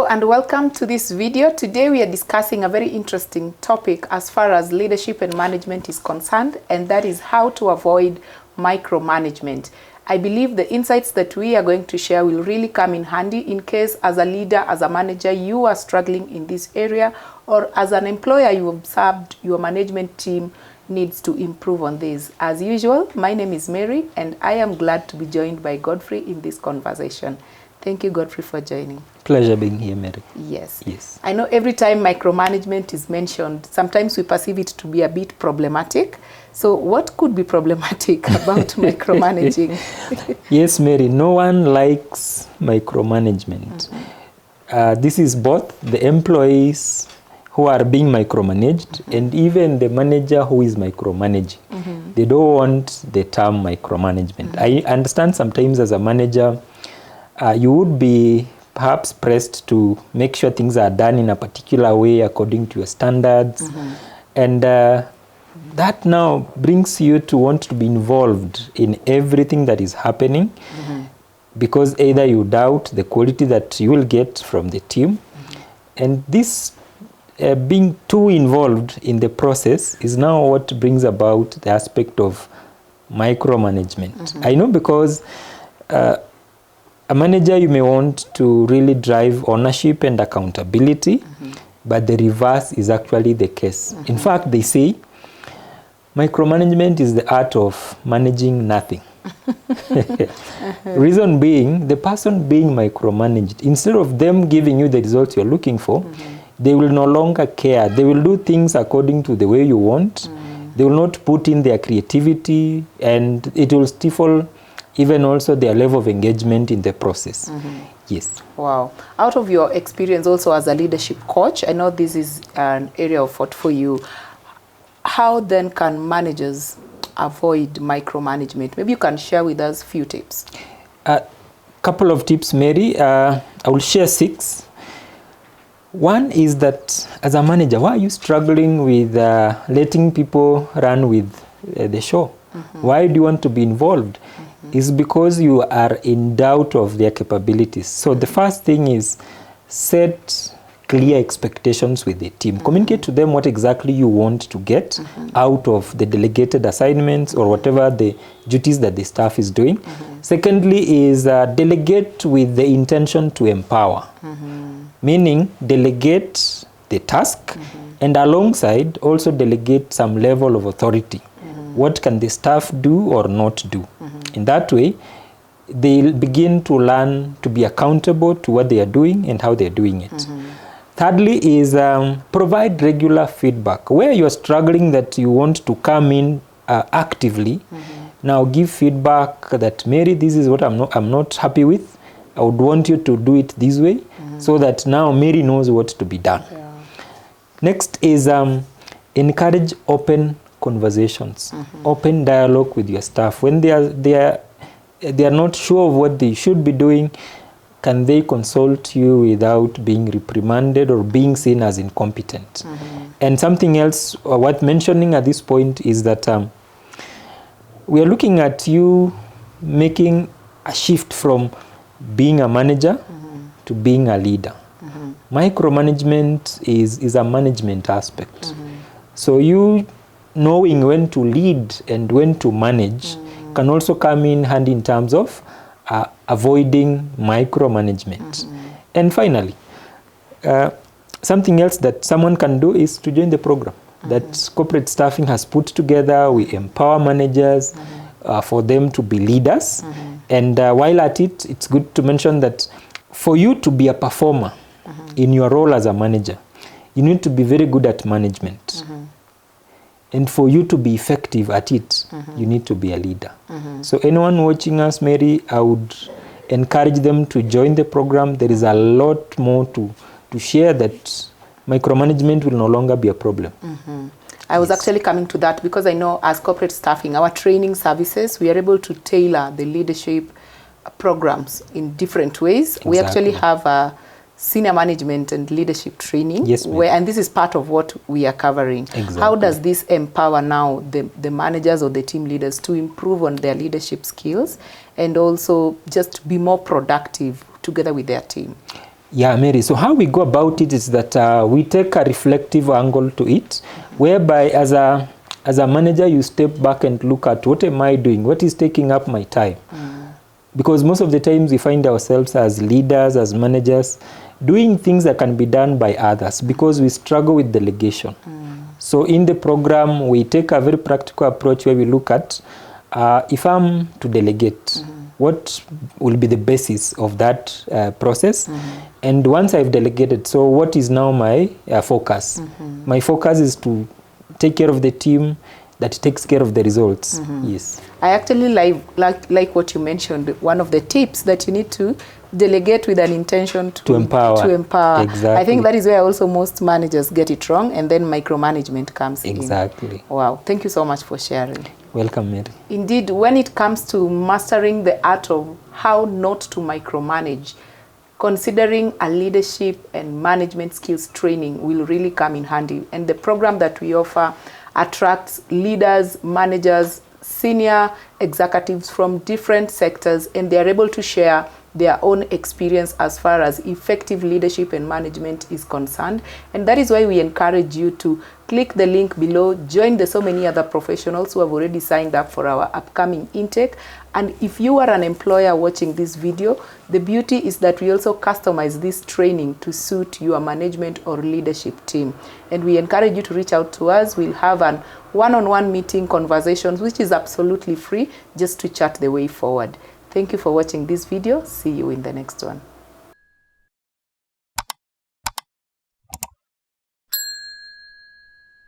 Hello and welcome to this video. Today we are discussing a very interesting topic as far as leadership and management is concerned, and that is how to avoid micromanagement. I believe the insights that we are going to share will really come in handy in case as a leader, as a manager, you are struggling in this area, or as an employer you observed your management team needs to improve on this. As usual, my name is Mary and I am glad to be joined by Godfrey in this conversation. Thank you, Godfrey, for joining. Pleasure being here, Mary. Yes. I know every time micromanagement is mentioned, sometimes we perceive it to be a bit problematic. So what could be problematic about micromanaging? Yes, Mary, no one likes micromanagement. This is both the employees who are being micromanaged and even the manager who is micromanaging. They don't want the term micromanagement. I understand sometimes as a manager, you would be perhaps pressed to make sure things are done in a particular way according to your standards. And that now brings you to want to be involved in everything that is happening because either you doubt the quality that you will get from the team. And this being too involved in the process is now what brings about the aspect of micromanagement. I know because a manager, you may want to really drive ownership and accountability, but the reverse is actually the case. In fact, they say micromanagement is the art of managing nothing. Reason being, the person being micromanaged, instead of them giving you the results you're looking for, they will no longer care. They will do things according to the way you want. They will not put in their creativity, and it will stifle even also their level of engagement in the process. Yes. Wow. Out of your experience also as a leadership coach, I know this is an area of thought for you. How then can managers avoid micromanagement? Maybe you can share with us a few tips. A couple of tips, Mary. I will share 6. One is that as a manager, why are you struggling with letting people run with the show? Why do you want to be involved? Is because you are in doubt of their capabilities. So the first thing is set clear expectations with the team. Communicate to them what exactly you want to get out of the delegated assignments or whatever the duties that the staff is doing. Secondly is delegate with the intention to empower. Meaning delegate the task and alongside also delegate some level of authority. What can the staff do or not do? In that way, they'll begin to learn to be accountable to what they are doing and how they're doing it. Thirdly is provide regular feedback. Where you're struggling that you want to come in actively, now give feedback that, Mary, this is what I'm not happy with. I would want you to do it this way so that now Mary knows what to be done. Next is encourage open conversations, open dialogue with your staff. When they are not sure of what they should be doing, can they consult you without being reprimanded or being seen as incompetent? And something else worth mentioning at this point is that we are looking at you making a shift from being a manager to being a leader. Micromanagement is a management aspect. So you knowing when to lead and when to manage can also come in handy in terms of avoiding micromanagement. And finally, something else that someone can do is to join the program that corporate staffing has put together. We empower managers for them to be leaders. And while at it, it's good to mention that for you to be a performer in your role as a manager, you need to be very good at management. And for you to be effective at it, you need to be a leader. So anyone watching us, Mary, I would encourage them to join the program. There is a lot more to share that micromanagement will no longer be a problem. I was actually coming to that because I know as corporate staffing, our training services, we are able to tailor the leadership programs in different ways. We actually have a senior management and leadership training. Yes, and this is part of what we are covering. Exactly. How does this empower now the managers or the team leaders to improve on their leadership skills and also just be more productive together with their team? Yeah, Mary. So how we go about it is that we take a reflective angle to it, whereby as a manager, you step back and look at what am I doing? What is taking up my time? Because most of the times we find ourselves as leaders, as managers, doing things that can be done by others because we struggle with delegation. So in the program, we take a very practical approach where we look at if I'm to delegate, what will be the basis of that process? And once I've delegated, so what is now my focus? My focus is to take care of the team that takes care of the results. Yes. I actually like what you mentioned. One of the tips that you need to delegate with an intention to empower. Exactly. I think that is where also most managers get it wrong, and then micromanagement comes in. Exactly. Wow. Thank you so much for sharing. Welcome, Mary. Indeed, when it comes to mastering the art of how not to micromanage, considering a leadership and management skills training will really come in handy. And the program that we offer attracts leaders, managers, senior executives from different sectors, and they are able to share their own experience as far as effective leadership and management is concerned. And that is why we encourage you to click the link below, join the so many other professionals who have already signed up for our upcoming intake. And if you are an employer watching this video, the beauty is that we also customize this training to suit your management or leadership team. And we encourage you to reach out to us. We'll have an one-on-one meeting conversations, which is absolutely free, just to chat the way forward. Thank you for watching this video. See you in the next one.